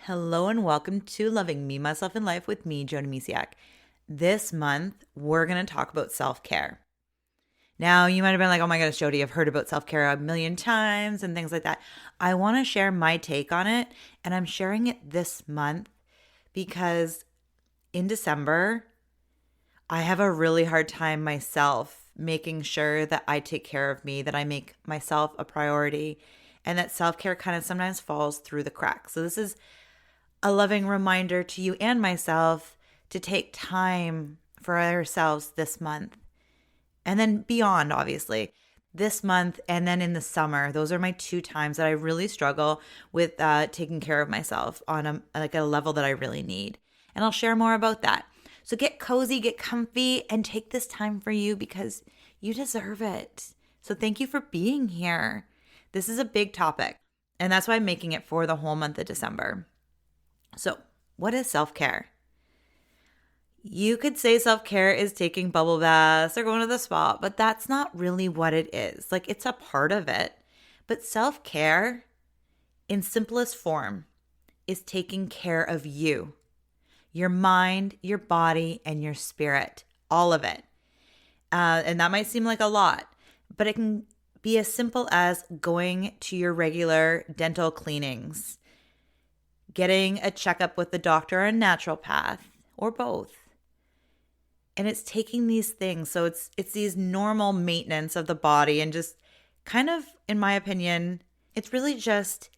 Hello and welcome to Loving Me, Myself, and Life with me, Joni Misiak. This month, we're going to talk about self-care. Now, you might have been like, oh my gosh, Jody, I've heard about self-care a million times and things like that. I want to share my take on it, and I'm sharing it this month because in December, I have a really hard time myself making sure that I take care of me, that I make myself a priority, and that self-care kind of sometimes falls through the cracks. So this is a loving reminder to you and myself to take time for ourselves this month. And then beyond, obviously, this month and then in the summer. Those are my two times that I really struggle with taking care of myself on a level that I really need. And I'll share more about that. So get cozy, get comfy, and take this time for you because you deserve it. So thank you for being here. This is a big topic, and that's why I'm making it for the whole month of December. So, what is self-care? You could say self-care is taking bubble baths or going to the spa, but that's not really what it is. Like, it's a part of it. But self-care, in simplest form, is taking care of you, your mind, your body, and your spirit, all of it. And that might seem like a lot, but it can be as simple as going to your regular dental cleanings, getting a checkup with the doctor or a naturopath, or both. And it's taking these things. So it's these normal maintenance of the body and just kind of, in my opinion, it's really just,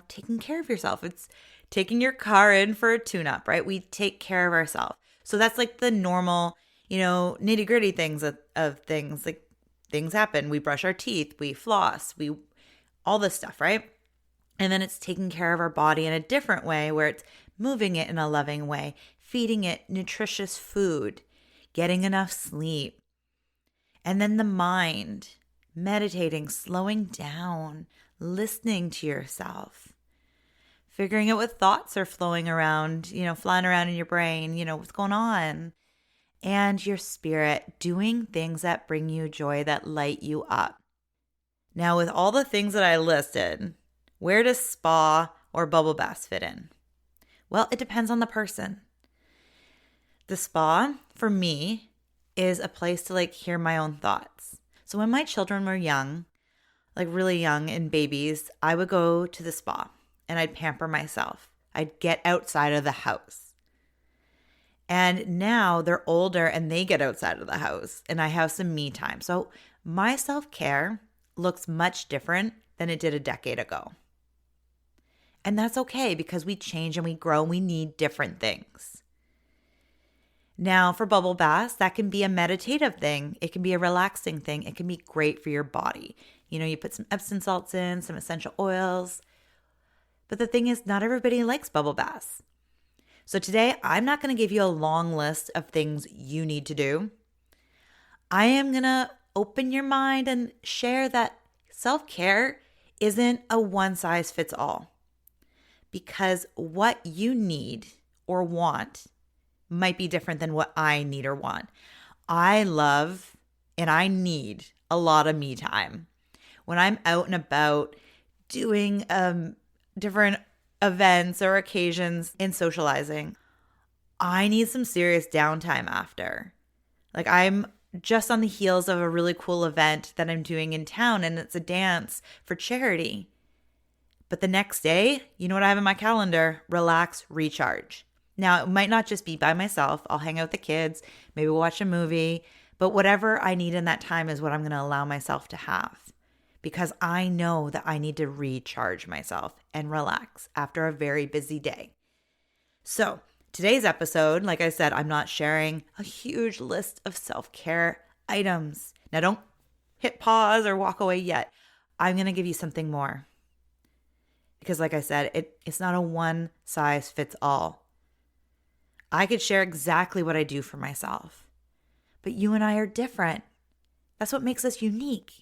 taking care of yourself. It's taking your car in for a tune-up, right? We take care of ourselves. So that's like the normal, nitty-gritty things of things. Like things happen. We brush our teeth, we floss, all this stuff, right? And then it's taking care of our body in a different way where it's moving it in a loving way, feeding it nutritious food, getting enough sleep. And then the mind, meditating, slowing down, listening to yourself, figuring out what thoughts are flowing around, flying around in your brain, what's going on. And your spirit, doing things that bring you joy, that light you up. Now, with all the things that I listed, where does spa or bubble baths fit in? Well, it depends on the person. The spa, for me, is a place to hear my own thoughts. So when my children were young, really young and babies, I would go to the spa and I'd pamper myself. I'd get outside of the house. And now they're older and they get outside of the house and I have some me time. So my self-care looks much different than it did a decade ago. And that's okay because we change and we grow and we need different things. Now for bubble baths, that can be a meditative thing. It can be a relaxing thing. It can be great for your body. You put some Epsom salts in, some essential oils. But the thing is, not everybody likes bubble baths. So today, I'm not going to give you a long list of things you need to do. I am going to open your mind and share that self-care isn't a one-size-fits-all. Because what you need or want might be different than what I need or want. I love and I need a lot of me time. When I'm out and about doing different events or occasions in socializing, I need some serious downtime after. I'm just on the heels of a really cool event that I'm doing in town and it's a dance for charity. But the next day, you know what I have in my calendar? Relax, recharge. Now, it might not just be by myself. I'll hang out with the kids, maybe we'll watch a movie, but whatever I need in that time is what I'm going to allow myself to have because I know that I need to recharge myself and relax after a very busy day. So today's episode, like I said, I'm not sharing a huge list of self-care items. Now, don't hit pause or walk away yet. I'm going to give you something more. Because like I said, it's not a one size fits all. I could share exactly what I do for myself. But you and I are different. That's what makes us unique.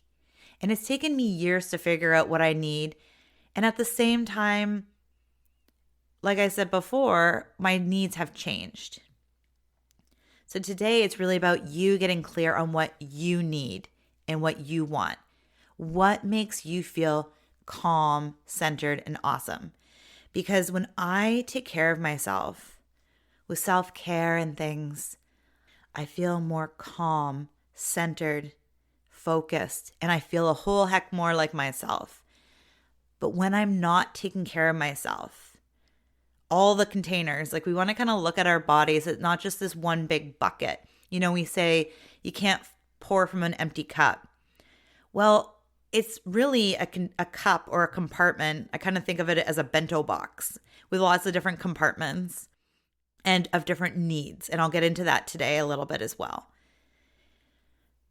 And it's taken me years to figure out what I need. And at the same time, like I said before, my needs have changed. So today it's really about you getting clear on what you need and what you want. What makes you feel calm, centered, and awesome? Because when I take care of myself with self-care and things, I feel more calm, centered, focused, and I feel a whole heck more like myself. But when I'm not taking care of myself, all the containers, like we want to kind of look at our bodies. It's not just this one big bucket. We say you can't pour from an empty cup. Well, it's really a cup or a compartment. I kind of think of it as a bento box with lots of different compartments and of different needs. And I'll get into that today a little bit as well.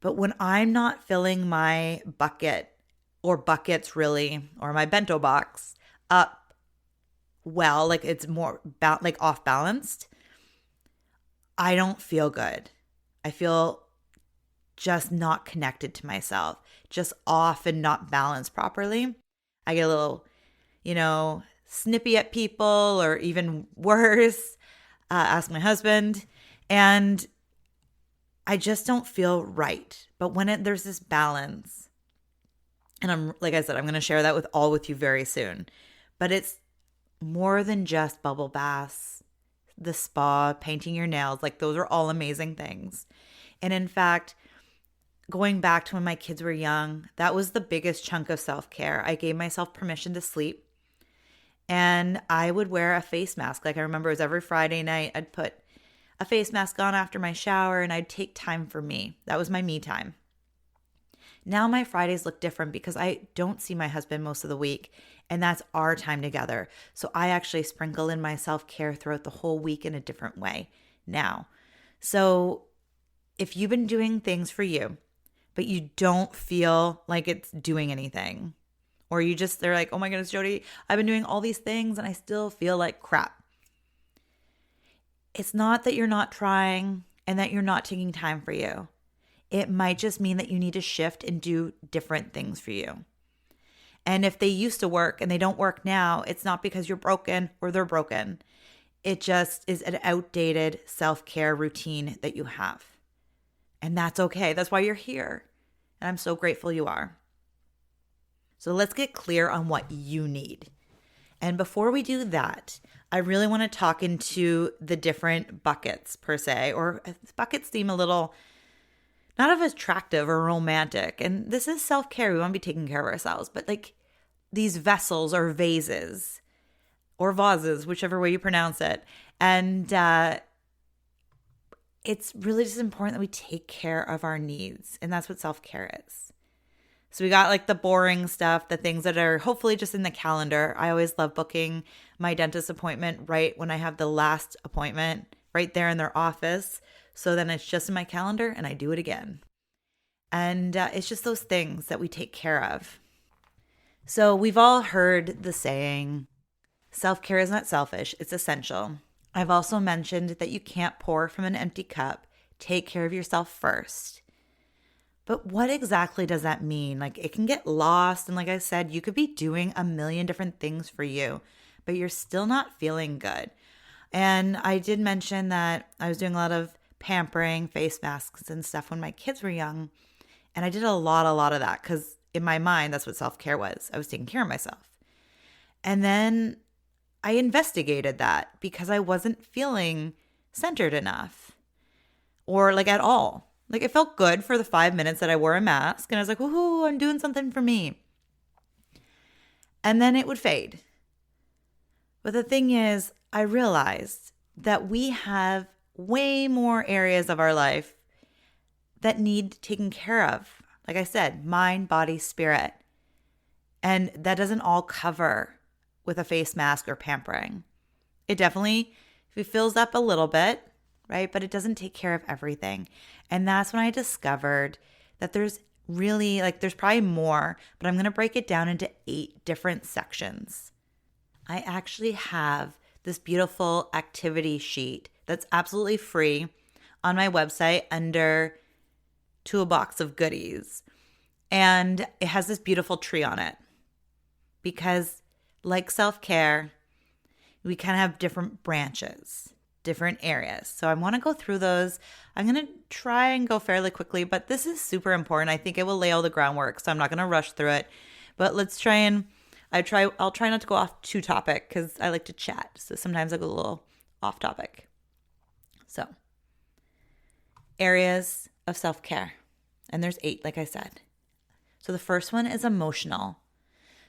But when I'm not filling my bucket or buckets really, or my bento box up well, like it's more like off balanced, I don't feel good. I feel just not connected to myself, just off and not balanced properly. I get a little, snippy at people, or even worse, ask my husband, and I just don't feel right. But when there's this balance, and like I said, I'm going to share that with you very soon, but it's more than just bubble baths, the spa, painting your nails. Like those are all amazing things. And in fact, going back to when my kids were young, that was the biggest chunk of self-care. I gave myself permission to sleep, and I would wear a face mask. Like I remember it was every Friday night, I'd put a face mask on after my shower and I'd take time for me. That was my me time. Now my Fridays look different because I don't see my husband most of the week, and that's our time together. So I actually sprinkle in my self-care throughout the whole week in a different way now. So if you've been doing things for you, but you don't feel like it's doing anything, or they're like, oh my goodness, Jody, I've been doing all these things and I still feel like crap. It's not that you're not trying and that you're not taking time for you. It might just mean that you need to shift and do different things for you. And if they used to work and they don't work now, it's not because you're broken or they're broken. It just is an outdated self-care routine that you have. And that's okay. That's why you're here. And I'm so grateful you are. So let's get clear on what you need. And before we do that, I really want to talk into the different buckets per se, or buckets seem a little not as attractive or romantic. And this is self-care. We want to be taking care of ourselves. But like these vessels or vases or vases, whichever way you pronounce it. And it's really just important that we take care of our needs. And that's what self-care is. So we got like the boring stuff, the things that are hopefully just in the calendar. I always love booking my dentist appointment right when I have the last appointment right there in their office. So then it's just in my calendar and I do it again. And it's just those things that we take care of. So we've all heard the saying, self-care is not selfish, it's essential. I've also mentioned that you can't pour from an empty cup. Take care of yourself first. But what exactly does that mean? Like it can get lost. And like I said, you could be doing a million different things for you, but you're still not feeling good. And I did mention that I was doing a lot of pampering, face masks and stuff when my kids were young. And I did a lot of that because in my mind, that's what self-care was. I was taking care of myself. And then I investigated that because I wasn't feeling centered enough or like at all. Like it felt good for the 5 minutes that I wore a mask and I was like, woohoo, I'm doing something for me. And then it would fade. But the thing is, I realized that we have way more areas of our life that need taken care of. Like I said, mind, body, spirit. And that doesn't all cover with a face mask or pampering. It definitely fills up a little bit, right? But it doesn't take care of everything. And that's when I discovered that there's really, there's probably more, but I'm going to break it down into 8 different sections. I actually have this beautiful activity sheet that's absolutely free on my website under Toolbox of Goodies. And it has this beautiful tree on it because like self-care, we kind of have different branches, different areas. So I want to go through those. I'm going to try and go fairly quickly, but this is super important. I think it will lay all the groundwork, so I'm not going to rush through it. But let's try and I'll try not to go off too topic because I like to chat. So sometimes I go a little off topic. So, areas of self-care. And there's 8, like I said. So the first one is emotional.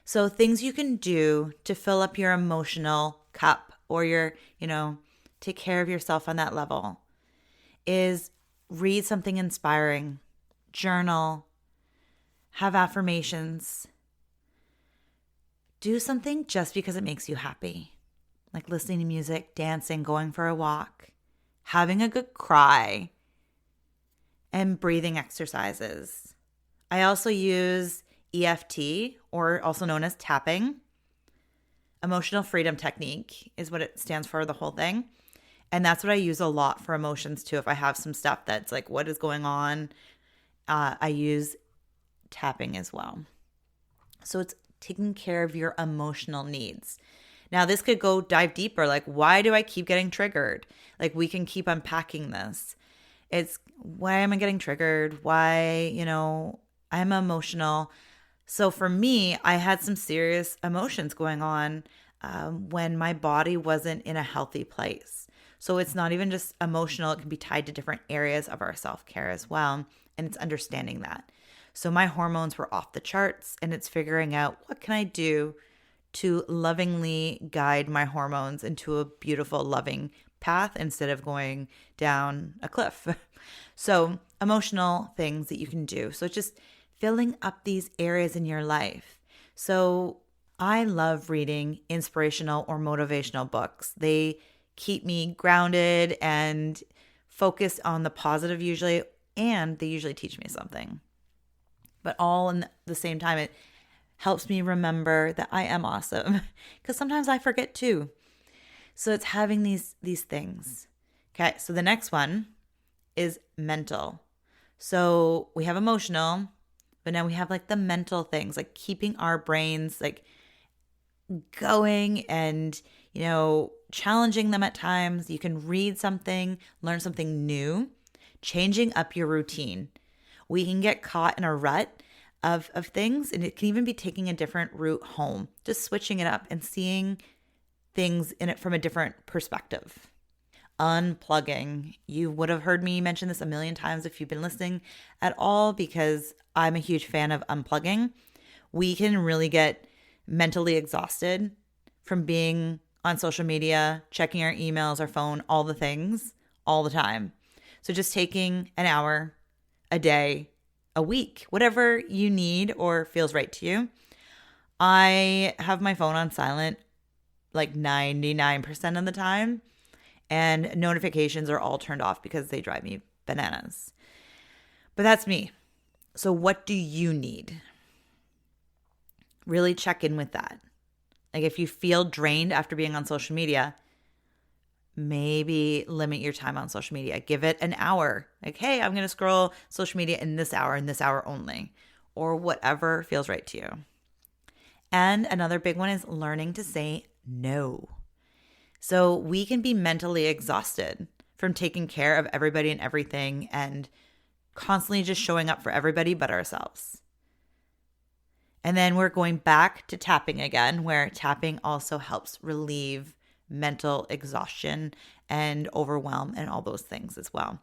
So things you can do to fill up your emotional cup or take care of yourself on that level is read something inspiring, journal, have affirmations, do something just because it makes you happy, like listening to music, dancing, going for a walk, having a good cry, and breathing exercises. I also use EFT, or also known as tapping. Emotional freedom technique is what it stands for, the whole thing. And that's what I use a lot for emotions too. If I have some stuff that's like, what is going on? I use tapping as well. So it's taking care of your emotional needs. Now, this could go dive deeper. Like, why do I keep getting triggered? Like, we can keep unpacking this. It's why am I getting triggered? Why, I'm emotional. So for me, I had some serious emotions going on when my body wasn't in a healthy place. So it's not even just emotional. It can be tied to different areas of our self-care as well. And it's understanding that. So my hormones were off the charts, and it's figuring out what can I do to lovingly guide my hormones into a beautiful, loving path instead of going down a cliff. So emotional things that you can do. So just filling up these areas in your life. So I love reading inspirational or motivational books. They keep me grounded and focused on the positive usually, and they usually teach me something. But all in the same time, it helps me remember that I am awesome, because sometimes I forget too. So it's having these things. Okay, so the next one is mental. So we have emotional, but now we have like the mental things, like keeping our brains like going and, challenging them at times. You can read something, learn something new, changing up your routine. We can get caught in a rut of things, and it can even be taking a different route home, just switching it up and seeing things in it from a different perspective. Unplugging. You would have heard me mention this a million times if you've been listening at all, because I'm a huge fan of unplugging. We can really get mentally exhausted from being on social media, checking our emails, our phone, all the things, all the time. So just taking an hour, a day, a week, whatever you need or feels right to you. I have my phone on silent like 99% of the time, and notifications are all turned off because they drive me bananas. But that's me. So what do you need? Really check in with that. Like if you feel drained after being on social media, maybe limit your time on social media. Give it an hour. Like, hey, I'm going to scroll social media in this hour only, or whatever feels right to you. And another big one is learning to say no. So we can be mentally exhausted from taking care of everybody and everything and constantly just showing up for everybody but ourselves. And then we're going back to tapping again, where tapping also helps relieve mental exhaustion and overwhelm and all those things as well.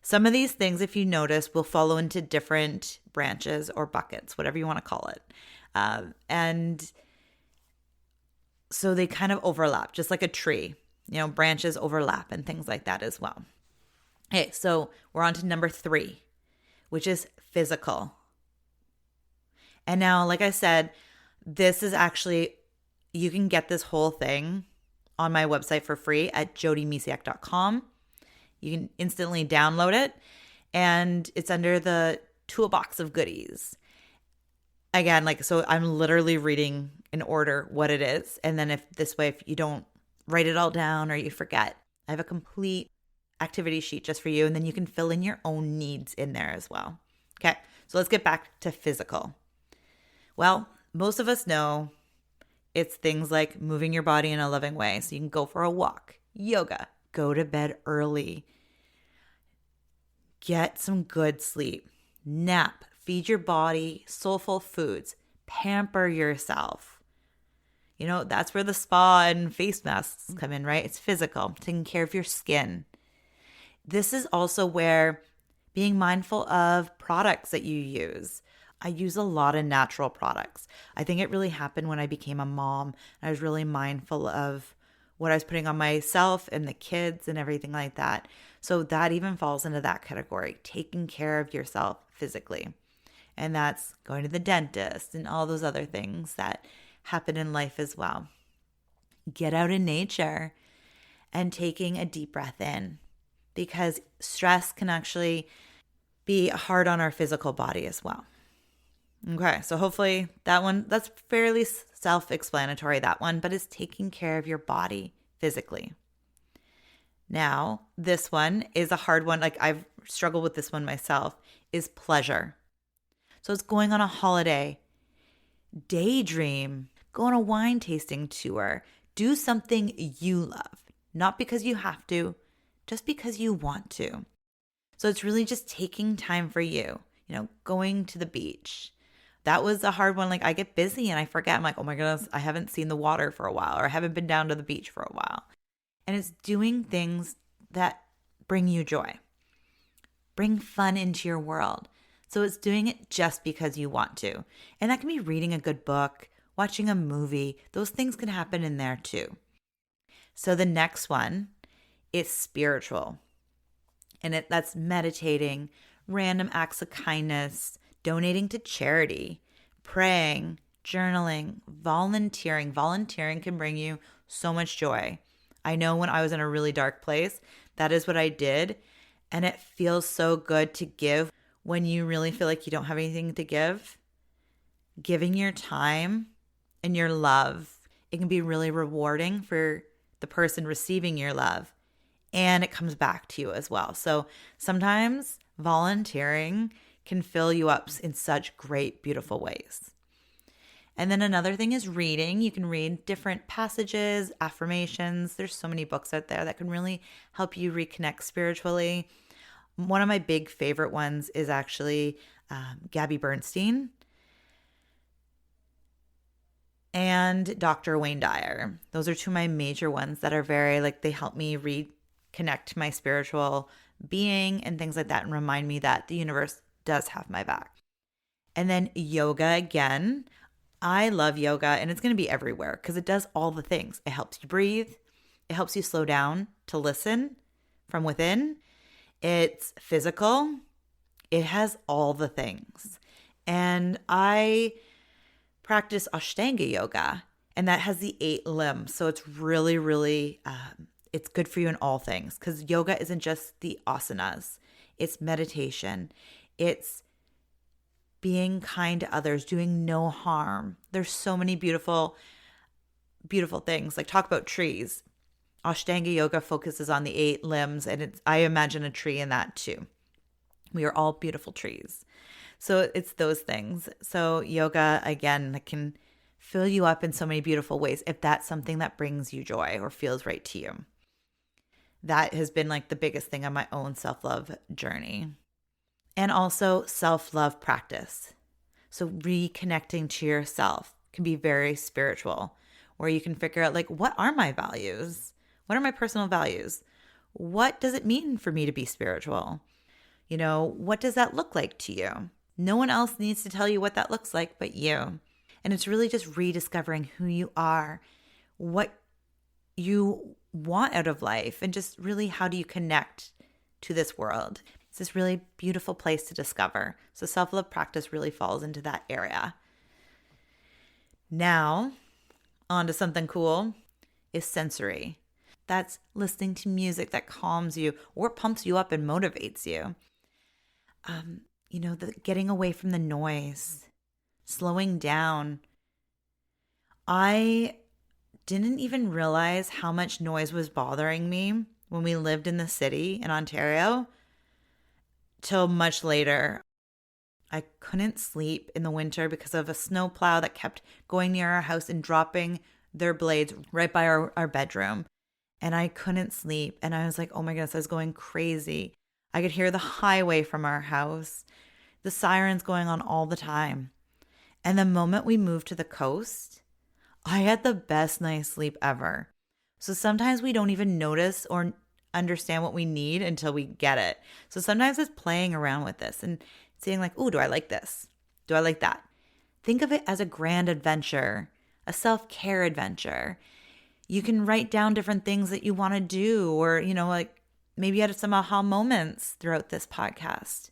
Some of these things, if you notice, will follow into different branches or buckets, whatever you want to call it. And so they kind of overlap, just like a tree, branches overlap and things like that as well. Okay, so we're on to number 3, which is physical. And now, like I said, this is actually, you can get this whole thing on my website for free at jodymisiak.com. You can instantly download it, and it's under the toolbox of goodies. Again, so I'm literally reading in order what it is. And then if you don't write it all down or you forget, I have a complete activity sheet just for you. And then you can fill in your own needs in there as well. Okay, so let's get back to physical. Well, most of us know it's things like moving your body in a loving way. So you can go for a walk, yoga, go to bed early, get some good sleep, nap, feed your body soulful foods, pamper yourself. That's where the spa and face masks come in, right? It's physical, taking care of your skin. This is also where being mindful of products that you use. I use a lot of natural products. I think it really happened when I became a mom. I was really mindful of what I was putting on myself and the kids and everything like that. So that even falls into that category, taking care of yourself physically. And that's going to the dentist and all those other things that happen in life as well. Get out in nature and taking a deep breath in, because stress can actually be hard on our physical body as well. Okay, so hopefully that's fairly self-explanatory, that one, but it's taking care of your body physically. Now, this one is a hard one. Like, I've struggled with this one myself, is pleasure. So it's going on a holiday, daydream, go on a wine tasting tour, do something you love, not because you have to, just because you want to. So it's really just taking time for you, going to the beach. That was a hard one. Like, I get busy and I forget. I'm like, oh my goodness, I haven't seen the water for a while, or I haven't been down to the beach for a while. And it's doing things that bring you joy, bring fun into your world. So it's doing it just because you want to. And that can be reading a good book, watching a movie. Those things can happen in there too. So the next one is spiritual. And that's meditating, random acts of kindness, donating to charity, praying, journaling, volunteering. Volunteering can bring you so much joy. I know when I was in a really dark place, that is what I did. And it feels so good to give when you really feel like you don't have anything to give. Giving your time and your love, it can be really rewarding for the person receiving your love. And it comes back to you as well. So sometimes volunteering can fill you up in such great, beautiful ways. And then another thing is reading. You can read different passages, affirmations. There's so many books out there that can really help you reconnect spiritually. One of my big favorite ones is actually Gabby Bernstein and Dr. Wayne Dyer. Those are two of my major ones that are very, they help me reconnect my spiritual being and things like that, and remind me that the universe does have my back. And then yoga again. I love yoga, and it's going to be everywhere because it does all the things. It helps you breathe. It helps you slow down to listen from within. It's physical. It has all the things. And I practice Ashtanga yoga, and that has the 8 limbs. So it's really, really, it's good for you in all things, because yoga isn't just the asanas. It's meditation. It's being kind to others, doing no harm. There's so many beautiful, beautiful things. Like, talk about trees. Ashtanga yoga focuses on the 8 limbs, and I imagine a tree in that too. We are all beautiful trees. So it's those things. So yoga, again, that can fill you up in so many beautiful ways if that's something that brings you joy or feels right to you. That has been the biggest thing on my own self-love journey. And also self-love practice. So reconnecting to yourself can be very spiritual, where you can figure out what are my values? What are my personal values? What does it mean for me to be spiritual? What does that look like to you? No one else needs to tell you what that looks like but you. And it's really just rediscovering who you are, what you want out of life, and just really how do you connect to this world. It's this really beautiful place to discover. So self-love practice really falls into that area. Now, on to something cool is sensory. That's listening to music that calms you or pumps you up and motivates you. The getting away from the noise, slowing down. I didn't even realize how much noise was bothering me when we lived in the city in Ontario till much later. I couldn't sleep in the winter because of a snowplow that kept going near our house and dropping their blades right by our bedroom. And I couldn't sleep. And I was like, oh my goodness, I was going crazy. I could hear the highway from our house, the sirens going on all the time. And the moment we moved to the coast, I had the best night's sleep ever. So sometimes we don't even notice or understand what we need until we get it. So sometimes it's playing around with this and seeing like, "Oh, do I like this? Do I like that?" Think of it as a grand adventure, a self-care adventure. You can write down different things that you want to do, or, like maybe you had some aha moments throughout this podcast.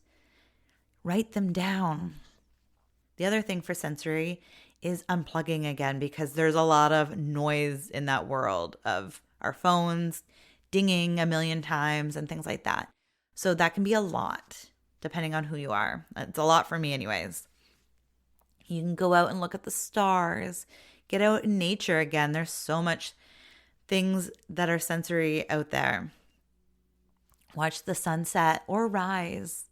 Write them down. The other thing for sensory is unplugging again, because there's a lot of noise in that world of our phones dinging a million times and things like that. So that can be a lot depending on who you are. It's a lot for me anyways. You can go out and look at the stars, get out in nature again. There's so much things that are sensory out there. Watch the sunset or rise.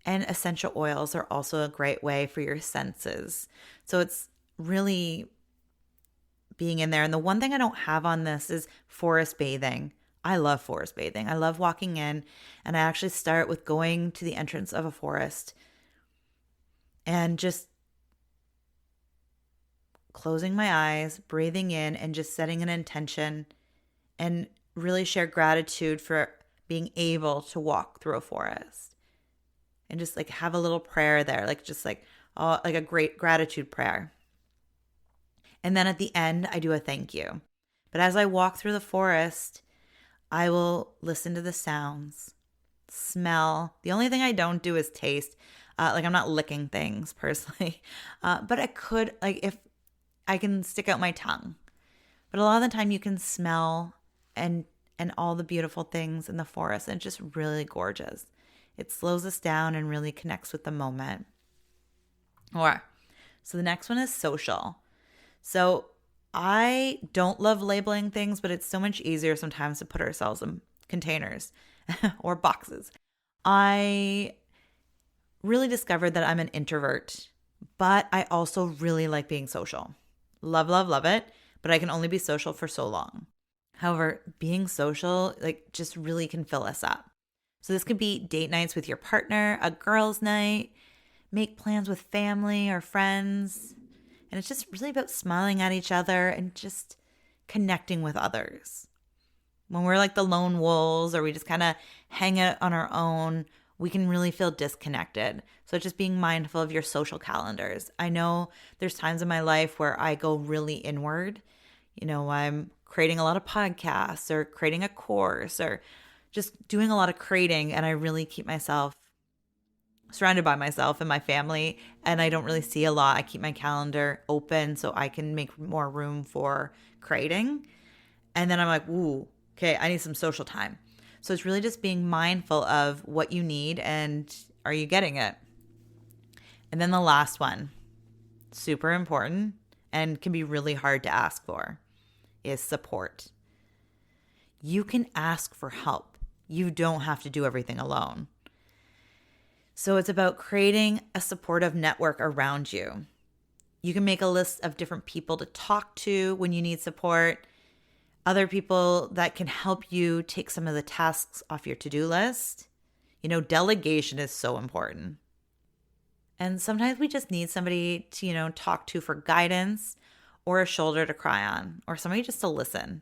And essential oils are also a great way for your senses. So it's really being in there. And the one thing I don't have on this is forest bathing. I love forest bathing. I love walking in, and I actually start with going to the entrance of a forest and just closing my eyes, breathing in, and just setting an intention and really share gratitude for being able to walk through a forest. And just like have a little prayer there, like a great gratitude prayer. And then at the end, I do a thank you. But as I walk through the forest, I will listen to the sounds, smell. The only thing I don't do is taste. I'm not licking things personally. But I could, if I can stick out my tongue. But a lot of the time you can smell and all the beautiful things in the forest, and it's just really gorgeous. It slows us down and really connects with the moment. So the next one is social. So I don't love labeling things, but it's so much easier sometimes to put ourselves in containers or boxes. I really discovered that I'm an introvert, but I also really like being social. Love, love, love it, but I can only be social for so long. However, being social, just really can fill us up. So this could be date nights with your partner, a girls' night, make plans with family or friends. And it's just really about smiling at each other and just connecting with others. When we're like the lone wolves or we just kind of hang out on our own, we can really feel disconnected. So just being mindful of your social calendars. I know there's times in my life where I go really inward. I'm creating a lot of podcasts or creating a course or just doing a lot of creating, and I really keep myself surrounded by myself and my family, and I don't really see a lot. I keep my calendar open so I can make more room for creating. And then I'm like, ooh, okay, I need some social time. So it's really just being mindful of what you need and are you getting it? And then the last one, super important and can be really hard to ask for, is support. You can ask for help. You don't have to do everything alone. So it's about creating a supportive network around you. You can make a list of different people to talk to when you need support, other people that can help you take some of the tasks off your to-do list. Delegation is so important. And sometimes we just need somebody to, talk to for guidance or a shoulder to cry on or somebody just to listen.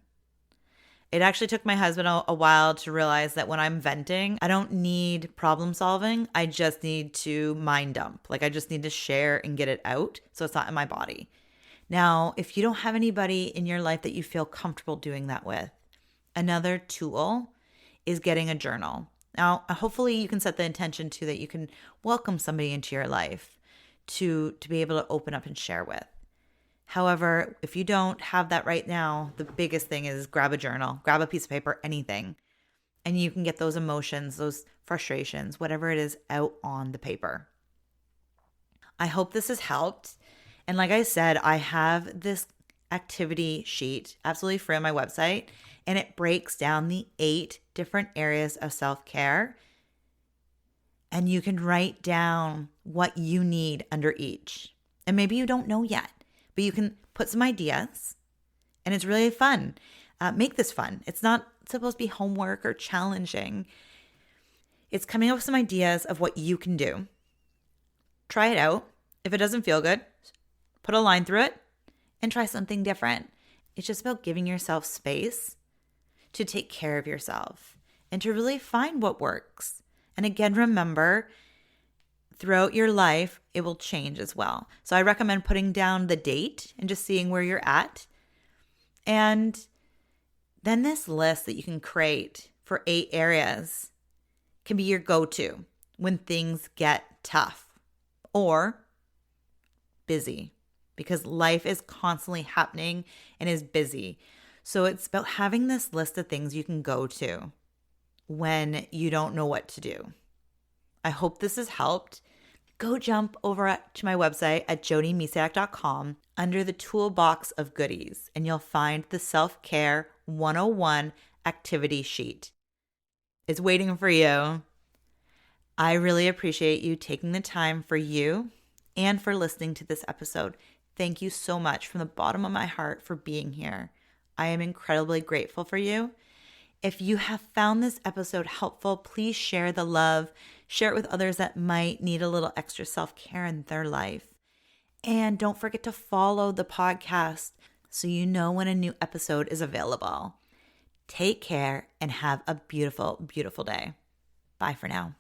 It actually took my husband a while to realize that when I'm venting, I don't need problem solving. I just need to mind dump. I just need to share and get it out so it's not in my body. Now, if you don't have anybody in your life that you feel comfortable doing that with, another tool is getting a journal. Now, hopefully you can set the intention too that you can welcome somebody into your life to be able to open up and share with. However, if you don't have that right now, the biggest thing is grab a journal, grab a piece of paper, anything. And you can get those emotions, those frustrations, whatever it is, out on the paper. I hope this has helped. And like I said, I have this activity sheet absolutely free on my website, and it breaks down the 8 different areas of self-care. And you can write down what you need under each. And maybe you don't know yet, but you can put some ideas, and it's really fun. Make this fun. It's not supposed to be homework or challenging. It's coming up with some ideas of what you can do. Try it out. If it doesn't feel good, put a line through it and try something different. It's just about giving yourself space to take care of yourself and to really find what works. And again, remember, throughout your life, it will change as well. So I recommend putting down the date and just seeing where you're at. And then this list that you can create for 8 areas can be your go-to when things get tough or busy, because life is constantly happening and is busy. So it's about having this list of things you can go to when you don't know what to do. I hope this has helped. Go jump over to my website at jodymisiak.com under the toolbox of goodies, and you'll find the Self-Care 101 activity sheet. It's waiting for you. I really appreciate you taking the time for you and for listening to this episode. Thank you so much from the bottom of my heart for being here. I am incredibly grateful for you. If you have found this episode helpful, please share the love. Share it with others that might need a little extra self-care in their life. And don't forget to follow the podcast so you know when a new episode is available. Take care and have a beautiful, beautiful day. Bye for now.